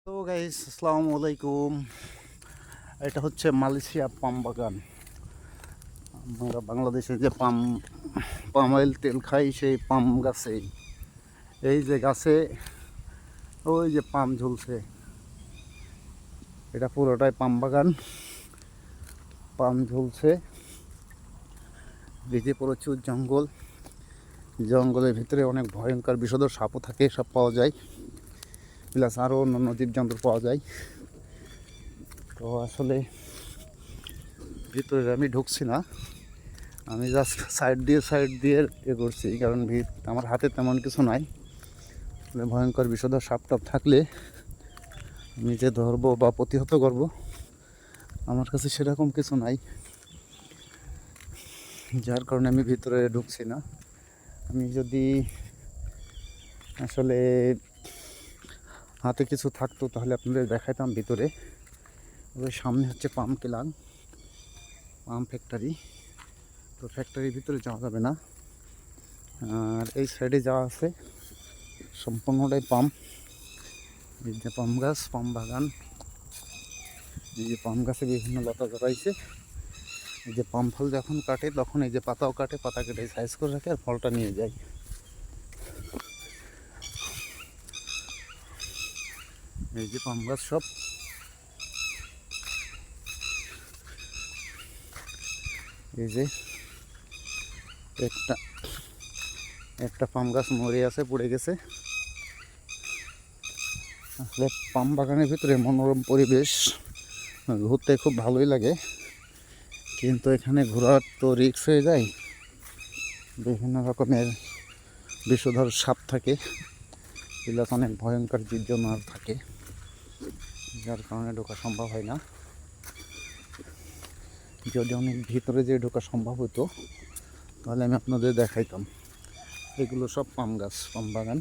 তো গাইস, আসসালামু আলাইকুম। এটা হচ্ছে মালয়েশিয়া পাম বাগান। আমরা বাংলাদেশে যে পাম অয়েল তেল খাই, সেই পাম গাছে, এই যে গাছে ওই যে পাম ঝুলছে, এটা পুরোটাই পাম বাগান। পাম ঝুলছে, দিকে প্রচুর জঙ্গল। জঙ্গলের ভিতরে অনেক ভয়ঙ্কর বিষধর সাপও থাকে, সব পাওয়া যায়, প্লাস আরও অন্যান্য জীবজন্তু পাওয়া যায়। তো আসলে ভিতরে আমি ঢুকছি না, আমি জাস্ট সাইড দিয়ে করছি, কারণ আমার হাতে তেমন কিছু নাই। ভয়ঙ্কর বিষধর সাপ টাপ থাকলে আমি যে ধরবো বা প্রতিহত করব, আমার কাছে সেরকম কিছু নাই, যার কারণে আমি ভিতরে ঢুকছি না। আমি যদি আসলে হাতে কিছু থাকতো তাহলে আপনাদের দেখাইতাম ভিতরে। ওই সামনে হচ্ছে পাম কিলাং, পাম ফ্যাক্টরি। তো ফ্যাক্টরির ভিতরে যাওয়া যাবে না। আর এই সাইডে যাওয়া আছে সম্পূর্ণটাই পাম। এই যে পাম গাছ, পাম বাগান, এই যে পাম গাছে বিভিন্ন লতা জড়াইছে। এই যে পাম ফল যখন কাটে তখন এই যে পাতাও কাটে, পাতা কেটে সাইজ করে রাখে আর ফলটা নিয়ে যায়। এই যে পাম গাছ সব, এই যে একটা একটা পাম গাছ মরে আছে, পড়ে গেছে। আসলে পাম বাগানের ভিতরে মনোরম পরিবেশ, ঘুরতে খুব ভালোই লাগে, কিন্তু এখানে ঘোরার তো রিস্ক হয়ে যায়। বিভিন্ন রকমের বিষধর সাপ থাকে, প্লাস অনেক ভয়ঙ্কর জীবজন্তু থাকে, যার কারণে ঢোকা সম্ভব হয় না। যদি অনেক ভিতরে যে ঢোকা সম্ভব হতো তাহলে আমি আপনাদের দেখাইতাম। এগুলো সব পাম গাছ, পাম বাগান।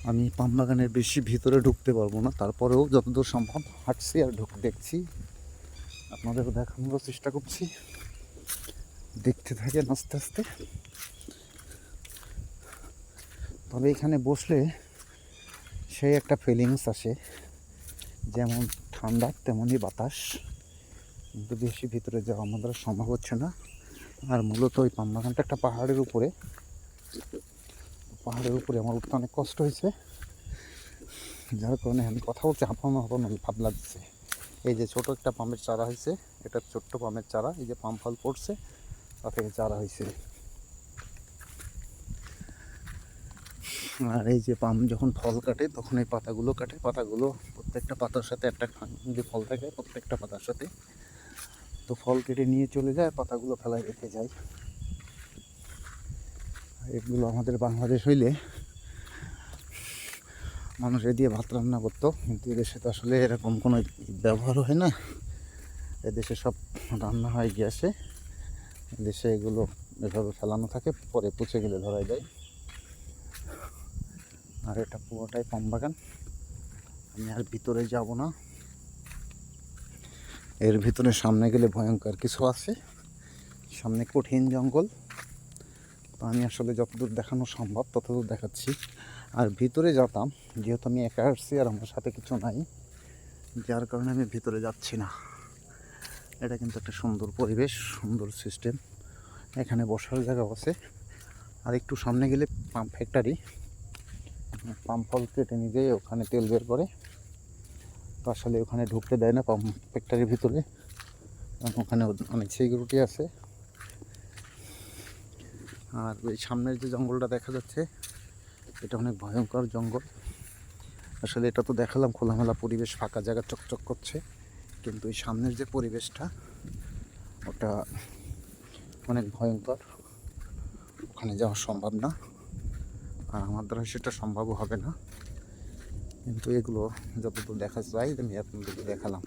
আমি পাম বাগানের বেশি ভিতরে ঢুকতে পারবো না, তারপরেও যতদূর সম্ভব হাঁটছি আর দেখছি, আপনাদেরও দেখানোর চেষ্টা করছি। দেখতে থাকেন আস্তে আস্তে। তবে এখানে বসলে সেই একটা ফিলিংস আসে, যেমন ঠান্ডা তেমনই বাতাস, কিন্তু বেশি ভিতরে যাওয়া আমাদের সম্ভব হচ্ছে না। আর মূলত ওই পাম বাগানটা একটা পাহাড়ের উপরে, আমার উঠতে অনেক কষ্ট হয়েছে, যার কারণে আমি কথা বলছি হাঁপানো হাঁপানো ভাব লাগছে। এই যে ছোট একটা পামের চারা হয়েছে, এটা ছোট্ট পামের চারা, এই যে পাম ফল পড়ছে তা থেকে চারা হয়েছে। আর এই যে পাম যখন ফল কাটে তখন এই পাতাগুলো কাটে, পাতাগুলো প্রত্যেকটা পাতার সাথে একটা যে ফল থাকে, প্রত্যেকটা পাতার সাথে, তো ফল কেটে নিয়ে চলে যায়, পাতাগুলো ফেলায় রেখে যায়। এগুলো আমাদের বাংলাদেশ হইলে মানুষ এ দিয়ে ভাত রান্না করতো, কিন্তু এদেশে তো আসলে এরকম কোনো ব্যবহার হয় না। এদেশে সব রান্না হয় গ্যাসে, এদেশে এগুলো এভাবে ফেলানো থাকে, পরে পচে গেলে ধরা যায়। আর এটা পুরোটাই পাম বাগান। আমি আর ভিতরে যাব না, এর ভিতরে সামনে গেলে ভয়ঙ্কর কিছু আছে, সামনে কঠিন জঙ্গল। তো আমি আসলে যতদূর দেখানো সম্ভব ততদূর দেখাচ্ছি। আর ভিতরে যেতাম, যেহেতু আমি একা আসছি আর আমার সাথে কিছু নাই, যার কারণে আমি ভিতরে যাচ্ছি না। এটা কিন্তু একটা সুন্দর পরিবেশ, সুন্দর সিস্টেম, এখানে বসার জায়গাও আছে। আর একটু সামনে গেলে পাম ফ্যাক্টরি, পাম ফল কেটে নিজেই ওখানে তেল বের করে। তো আসলে ওখানে ঢুকতে দেয় না পাম ফ্যাক্টরির ভিতরে, কারণ ওখানে অনেক সিকিউরিটি আছে। আর ওই সামনের যে জঙ্গলটা দেখা যাচ্ছে, এটা অনেক ভয়ঙ্কর জঙ্গল। আসলে এটা তো দেখালাম খোলামেলা পরিবেশ, ফাঁকা জায়গা চকচক করছে, কিন্তু এই সামনের যে পরিবেশটা ওটা অনেক ভয়ঙ্কর, ওখানে যাওয়া সম্ভব না, আর আমার দ্বারা সেটা সম্ভবও হবে না। কিন্তু এগুলো যতদূর দেখা যায় আমি আপনাদেরকে দেখালাম।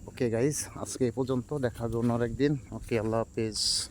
ওকে গাইজ, আজকে এই পর্যন্ত, দেখা হবে অন্য একদিন। ওকে, আল্লাহ হাফেজ।